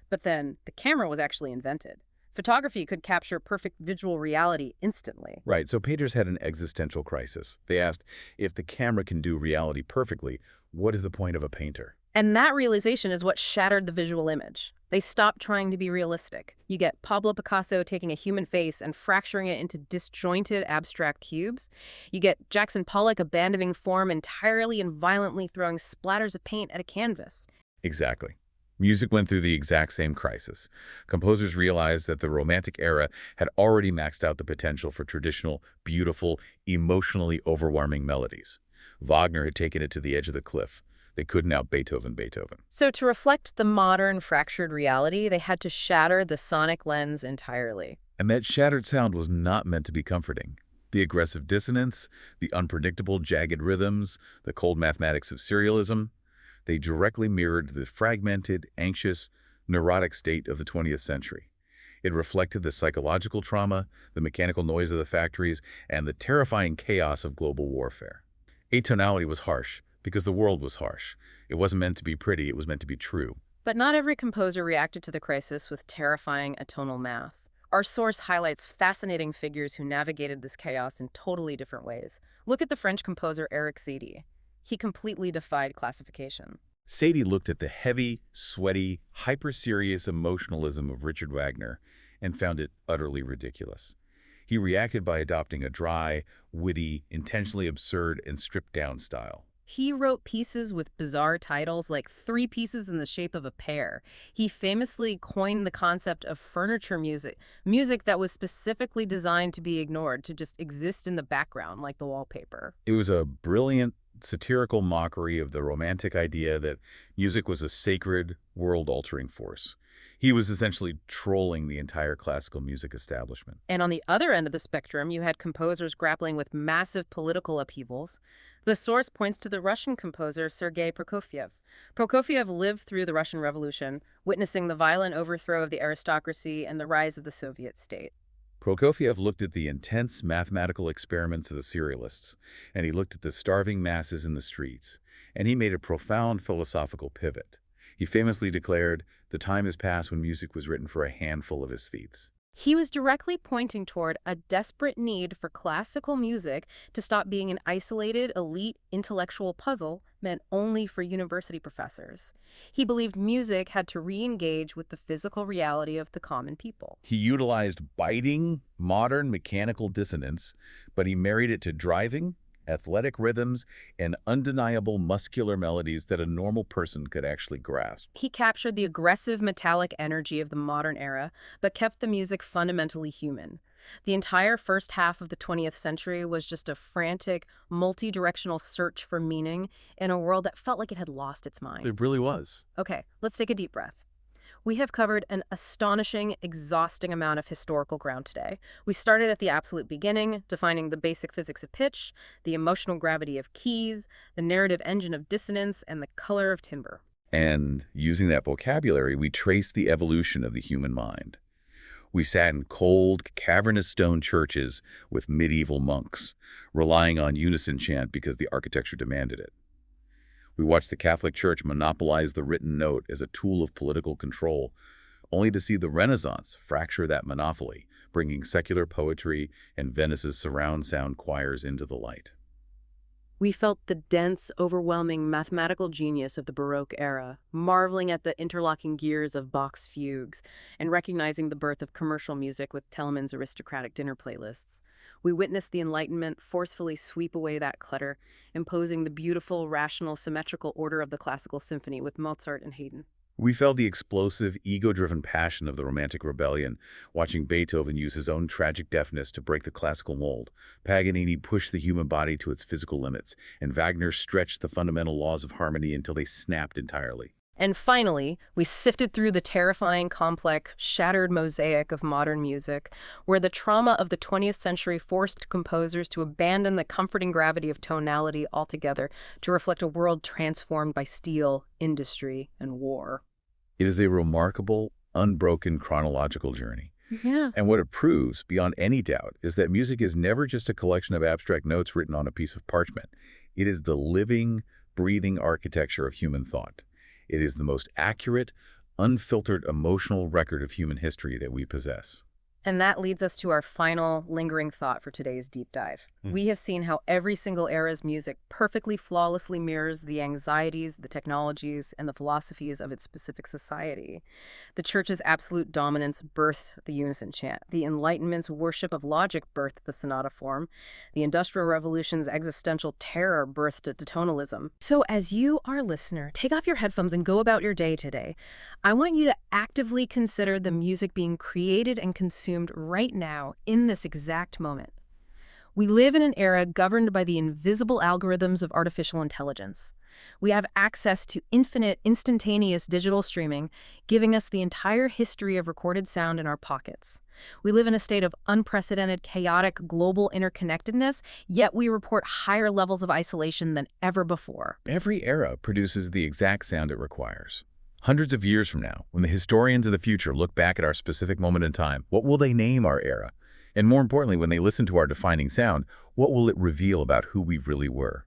But then the camera was actually invented. Photography could capture perfect visual reality instantly. Right, so painters had an existential crisis. They asked, if the camera can do reality perfectly, what is the point of a painter? And that realization is what shattered the visual image. They stopped trying to be realistic. You get Pablo Picasso taking a human face and fracturing it into disjointed, abstract cubes. You get Jackson Pollock abandoning form entirely and violently throwing splatters of paint at a canvas. Exactly. Music went through the exact same crisis. Composers realized that the Romantic era had already maxed out the potential for traditional, beautiful, emotionally overwhelming melodies. Wagner had taken it to the edge of the cliff. They couldn't out Beethoven. So to reflect the modern fractured reality, they had to shatter the sonic lens entirely. And that shattered sound was not meant to be comforting. The aggressive dissonance, the unpredictable jagged rhythms, the cold mathematics of serialism, they directly mirrored the fragmented, anxious, neurotic state of the 20th century. It reflected the psychological trauma, the mechanical noise of the factories, and the terrifying chaos of global warfare. Atonality was harsh because the world was harsh. It wasn't meant to be pretty, it was meant to be true. But not every composer reacted to the crisis with terrifying atonal math. Our source highlights fascinating figures who navigated this chaos in totally different ways. Look at the French composer Eric Satie. He completely defied classification. Satie looked at the heavy, sweaty, hyper-serious emotionalism of Richard Wagner and found it utterly ridiculous. He reacted by adopting a dry, witty, intentionally absurd, and stripped-down style. He wrote pieces with bizarre titles like Three Pieces in the Shape of a Pear. He famously coined the concept of furniture music, music that was specifically designed to be ignored, to just exist in the background like the wallpaper. It was a brilliant, satirical mockery of the romantic idea that music was a sacred, world-altering force. He was essentially trolling the entire classical music establishment. And on the other end of the spectrum, you had composers grappling with massive political upheavals. The source points to the Russian composer Sergei Prokofiev. Prokofiev lived through the Russian Revolution, witnessing the violent overthrow of the aristocracy and the rise of the Soviet state. Prokofiev looked at the intense mathematical experiments of the serialists, and he looked at the starving masses in the streets, and he made a profound philosophical pivot. He famously declared, "The time has passed when music was written for a handful of aesthetes." He was directly pointing toward a desperate need for classical music to stop being an isolated, elite, intellectual puzzle meant only for university professors. He believed music had to re-engage with the physical reality of the common people. He utilized biting, modern mechanical dissonance, but he married it to driving, athletic rhythms, and undeniable muscular melodies that a normal person could actually grasp. He captured the aggressive metallic energy of the modern era, but kept the music fundamentally human. The entire first half of the 20th century was just a frantic, multi-directional search for meaning in a world that felt like it had lost its mind. It really was. Okay, let's take a deep breath. We have covered an astonishing, exhausting amount of historical ground today. We started at the absolute beginning, defining the basic physics of pitch, the emotional gravity of keys, the narrative engine of dissonance, and the color of timbre. And using that vocabulary, we traced the evolution of the human mind. We sat in cold, cavernous stone churches with medieval monks, relying on unison chant because the architecture demanded it. We watched the Catholic Church monopolize the written note as a tool of political control, only to see the Renaissance fracture that monopoly, bringing secular poetry and Venice's surround sound choirs into the light. We felt the dense, overwhelming mathematical genius of the Baroque era, marveling at the interlocking gears of Bach's fugues, and recognizing the birth of commercial music with Telemann's aristocratic dinner playlists. We witnessed the Enlightenment forcefully sweep away that clutter, imposing the beautiful, rational, symmetrical order of the classical symphony with Mozart and Haydn. We felt the explosive, ego-driven passion of the Romantic Rebellion, watching Beethoven use his own tragic deafness to break the classical mold. Paganini pushed the human body to its physical limits, and Wagner stretched the fundamental laws of harmony until they snapped entirely. And finally, we sifted through the terrifying, complex, shattered mosaic of modern music, where the trauma of the 20th century forced composers to abandon the comforting gravity of tonality altogether to reflect a world transformed by steel, industry, and war. It is a remarkable, unbroken chronological journey. Yeah. And what it proves, beyond any doubt, is that music is never just a collection of abstract notes written on a piece of parchment. It is the living, breathing architecture of human thought. It is the most accurate, unfiltered emotional record of human history that we possess. And that leads us to our final lingering thought for today's deep dive. We have seen how every single era's music perfectly, flawlessly mirrors the anxieties, the technologies, and the philosophies of its specific society. The Church's absolute dominance birthed the unison chant. The Enlightenment's worship of logic birthed the sonata form. The Industrial Revolution's existential terror birthed tonalism. So as you, our listener, take off your headphones and go about your day today, I want you to actively consider the music being created and consumed right now in this exact moment. We live in an era governed by the invisible algorithms of artificial intelligence. We have access to infinite, instantaneous digital streaming, giving us the entire history of recorded sound in our pockets. We live in a state of unprecedented, chaotic, global interconnectedness, yet we report higher levels of isolation than ever before. Every era produces the exact sound it requires. Hundreds of years from now, when the historians of the future look back at our specific moment in time, what will they name our era? And more importantly, when they listen to our defining sound, what will it reveal about who we really were?